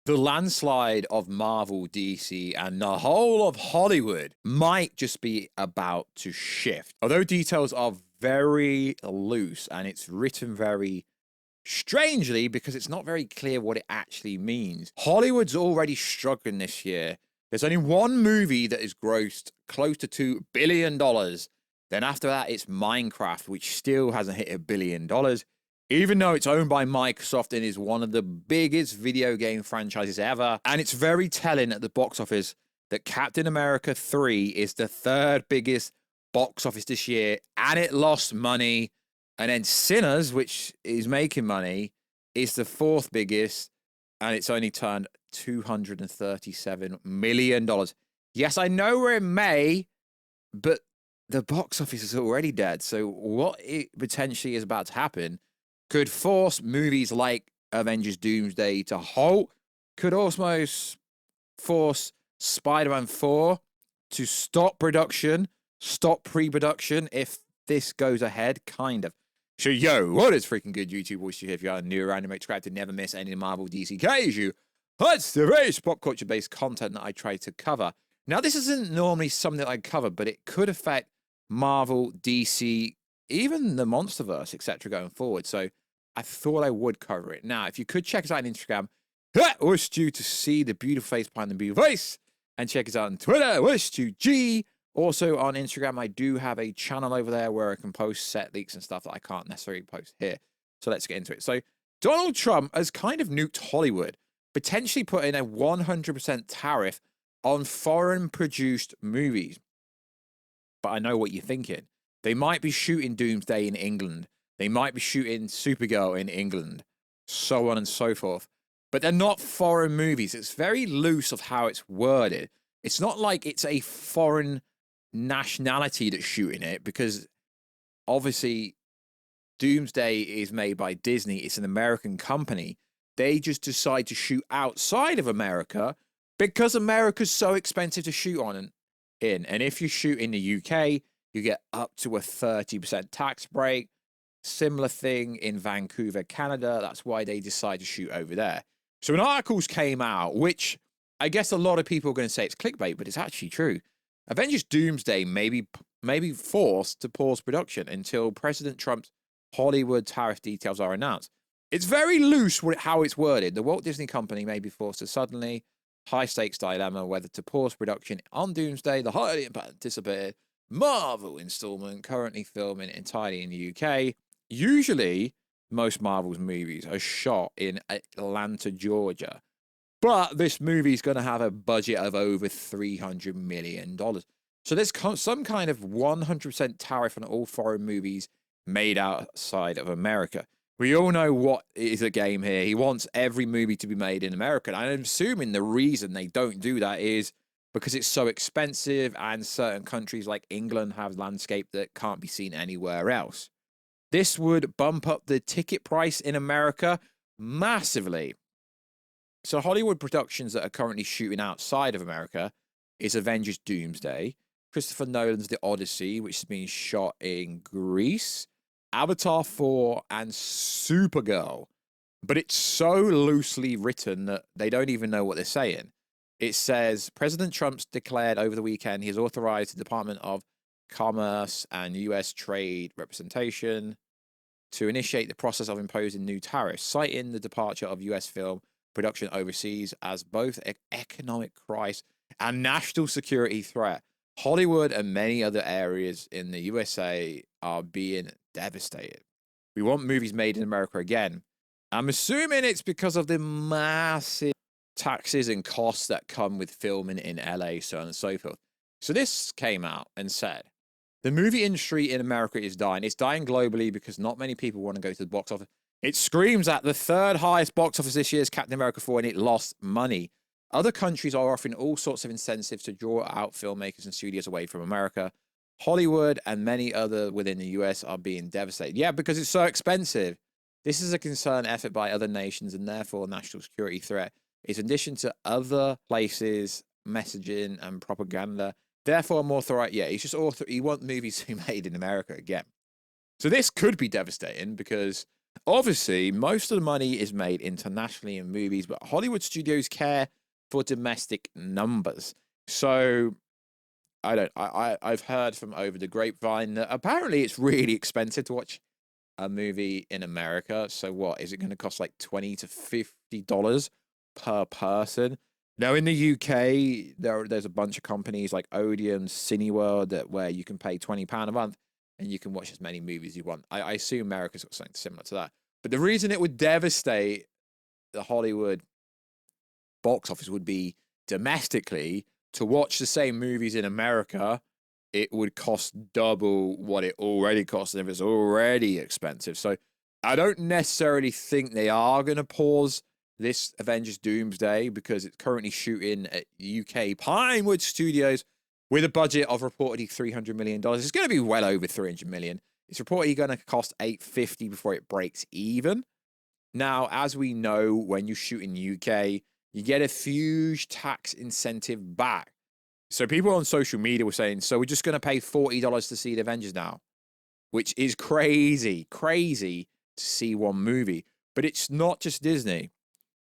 The landslide of Marvel, DC, and the whole of Hollywood might just be about to shift. Although details are very loose and it's written very strangely because it's not very clear what it actually means. Hollywood's already struggling this year. There's only one movie that has grossed close to $2 billion. Then after that, it's Minecraft, which still hasn't hit $1 billion. Even though it's owned by Microsoft and is one of the biggest video game franchises ever. And it's very telling at the box office that Captain America 3 is the third biggest box office this year, and it lost money. And then Sinners, which is making money, is the fourth biggest, and it's only turned $237 million. Yes, I know we're in May, but the box office is already dead. So what it potentially is about to happen could force movies like Avengers Doomsday to halt, could almost force Spider-Man 4 to stop production, stop pre-production if this goes ahead, kind of. So, yo, what is freaking good, YouTube? Voice you here if you are new around and make subscribe to never miss any Marvel DC issue. That's the race pop culture-based content that I try to cover. Now, this isn't normally something that I cover, but it could affect Marvel, DC, even the Monsterverse, etc. going forward. So I thought I would cover it. Now, if you could check us out on Instagram, Warstu, to see the beautiful face behind the beautiful face, and check us out on Twitter, WarstuG. Also on Instagram, I do have a channel over there where I can post set leaks and stuff that I can't necessarily post here. So let's get into it. So Donald Trump has kind of nuked Hollywood, potentially putting a 100% tariff on foreign-produced movies. But I know what you're thinking. They might be shooting Doomsday in England. They might be shooting Supergirl in England, so on and so forth. But they're not foreign movies. It's very loose of how it's worded. It's not like it's a foreign nationality that's shooting it, because obviously Doomsday is made by Disney. It's an American company. They just decide to shoot outside of America because America's so expensive to shoot on in. And if you shoot in the UK, you get up to a 30% tax break. Similar thing in Vancouver, Canada. That's why they decide to shoot over there. So when articles came out, which I guess a lot of people are going to say it's clickbait, but it's actually true. Avengers Doomsday may be forced to pause production until President Trump's Hollywood tariff details are announced. It's very loose how it's worded. The Walt Disney Company may be forced to suddenly high-stakes dilemma whether to pause production on Doomsday, the highly anticipated Marvel installment currently filming entirely in the UK. Usually, most Marvel's movies are shot in Atlanta, Georgia. But this movie is going to have a budget of over $300 million. So there's some kind of 100% tariff on all foreign movies made outside of America. We all know what is the game here. He wants every movie to be made in America. And I'm assuming the reason they don't do that is because it's so expensive and certain countries like England have landscape that can't be seen anywhere else. This would bump up the ticket price in America massively. So Hollywood productions that are currently shooting outside of America is Avengers Doomsday, Christopher Nolan's The Odyssey, which has been shot in Greece, Avatar 4, and Supergirl. But it's so loosely written that they don't even know what they're saying. It says, President Trump's declared over the weekend he has authorized the Department of Commerce and U.S. Trade Representation to initiate the process of imposing new tariffs, citing the departure of U.S. film production overseas as both an economic crisis and national security threat. Hollywood and many other areas in the USA are being devastated. We want movies made in America again. I'm assuming it's because of the massive taxes and costs that come with filming in LA, so on and so forth. So this came out and said, the movie industry in America is dying. It's dying globally because not many people want to go to the box office. It screams at the third highest box office this year is Captain America 4, and it lost money. Other countries are offering all sorts of incentives to draw out filmmakers and studios away from America. Hollywood and many other within the US are being devastated. Yeah, because it's so expensive. This is a concerned effort by other nations and therefore a national security threat. It's in addition to other places, messaging and propaganda. Therefore, more threat. Yeah, he's just he wants movies to be made in America again. So this could be devastating because Obviously, most of the money is made internationally in movies, but Hollywood studios care for domestic numbers. So I've heard from over the grapevine that apparently it's really expensive to watch a movie in America. So what is it going to cost, like $20 to $50 per person? Now in the UK, there's a bunch of companies like Odeon, Cineworld, where you can pay £20 a month and you can watch as many movies as you want. I assume America's got something similar to that. But the reason it would devastate the Hollywood box office would be domestically. To watch the same movies in America, it would cost double what it already costs, and if it's already expensive. So I don't necessarily think they are going to pause this Avengers Doomsday because it's currently shooting at UK Pinewood Studios with a budget of reportedly $300 million. It's going to be well over $300 million. It's reportedly going to cost $850 before it breaks even. Now, as we know, when you shoot in UK, you get a huge tax incentive back. So people on social media were saying, so we're just going to pay $40 to see the Avengers now, which is crazy to see one movie. But it's not just Disney.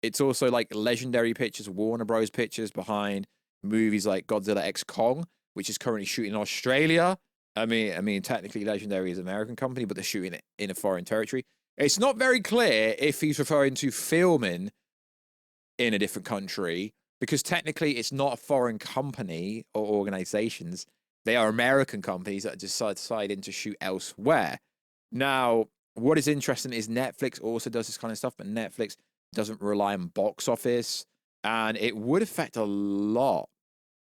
It's also like Legendary Pictures, Warner Bros. Pictures behind movies like Godzilla X Kong, which is currently shooting in Australia. I mean, technically Legendary is an American company, but they're shooting it in a foreign territory. It's not very clear if he's referring to filming in a different country, because technically it's not a foreign company or organizations. They are American companies that decided to shoot elsewhere. Now, what is interesting is Netflix also does this kind of stuff, but Netflix doesn't rely on box office, and it would affect a lot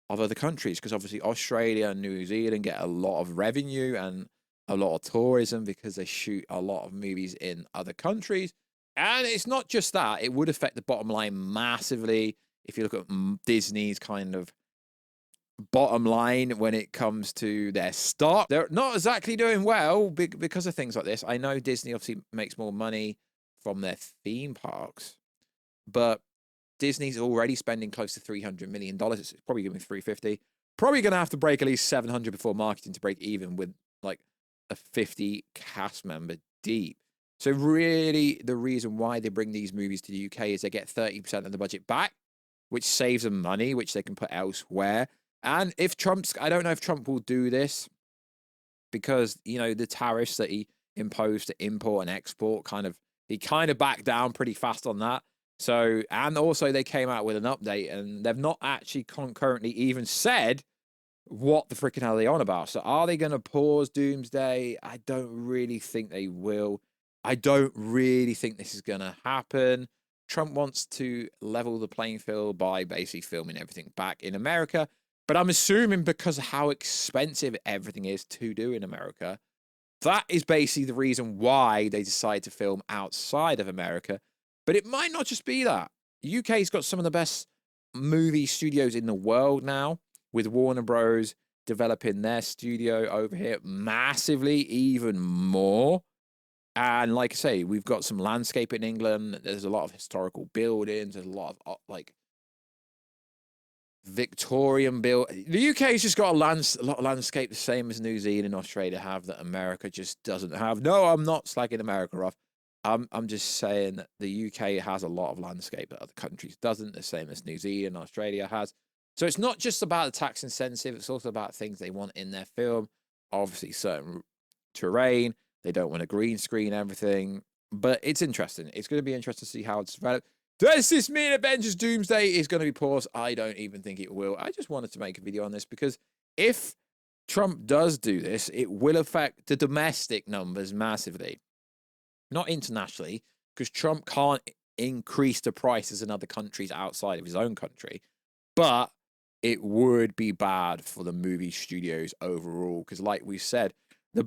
of other countries because obviously Australia and New Zealand get a lot of revenue and a lot of tourism because they shoot a lot of movies in other countries. And it's not just that, it would affect the bottom line massively. If you look at Disney's kind of bottom line when it comes to their stock, they're not exactly doing well because of things like this. I know Disney obviously makes more money from their theme parks, but Disney's already spending close to $300 million. It's probably going to be $350. Probably going to have to break at least 700 before marketing to break even with like a 50 cast member deep. So really, the reason why they bring these movies to the UK is they get 30% of the budget back, which saves them money, which they can put elsewhere. And if I don't know if Trump will do this because, you know, the tariffs that he imposed to import and export he kind of backed down pretty fast on that. So, and also they came out with an update and they've not actually concurrently even said what the freaking hell are they on about. So are they going to pause Doomsday? I don't really think they will. I don't really think this is going to happen. Trump wants to level the playing field by basically filming everything back in America. But I'm assuming because of how expensive everything is to do in America, that is basically the reason why they decide to film outside of America. But it might not just be that. UK's got some of the best movie studios in the world now, with Warner Bros. Developing their studio over here massively, even more. And like I say, we've got some landscape in England. There's a lot of historical buildings. There's a lot of like Victorian build. The UK's just got a lot of landscape the same as New Zealand and Australia have that America just doesn't have. No, I'm not slagging America off. I'm just saying that the UK has a lot of landscape that other countries doesn't, the same as New Zealand and Australia has. So it's not just about the tax incentive. It's also about things they want in their film. Obviously, certain terrain. They don't want to green screen everything. But it's interesting. It's going to be interesting to see how it's developed. Does this mean Avengers Doomsday is going to be paused? I don't even think it will. I just wanted to make a video on this because if Trump does do this, it will affect the domestic numbers massively. Not internationally, because Trump can't increase the prices in other countries outside of his own country. But it would be bad for the movie studios overall. Because like we said, the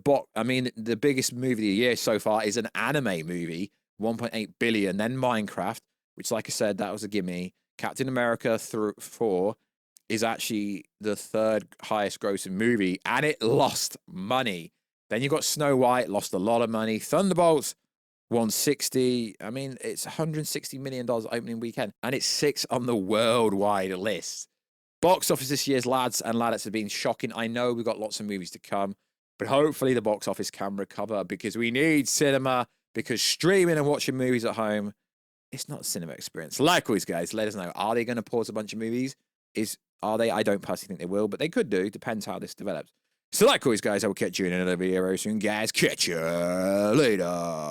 biggest movie of the year so far is an anime movie, 1.8 billion. Then Minecraft, which, like I said, that was a gimme. Captain America 4 is actually the third highest grossing movie, and it lost money. Then you got Snow White, lost a lot of money. Thunderbolts, 160. I mean, it's $160 million opening weekend, and it's 6th on the worldwide list. Box office this year's lads and ladettes have been shocking. I know we've got lots of movies to come, but hopefully the box office can recover because we need cinema because streaming and watching movies at home, it's not a cinema experience. Like always, guys, let us know. Are they going to pause a bunch of movies? Are they? I don't personally think they will, but they could do. Depends how this develops. So like always, guys, I will catch you in another video very soon, guys. Catch you later.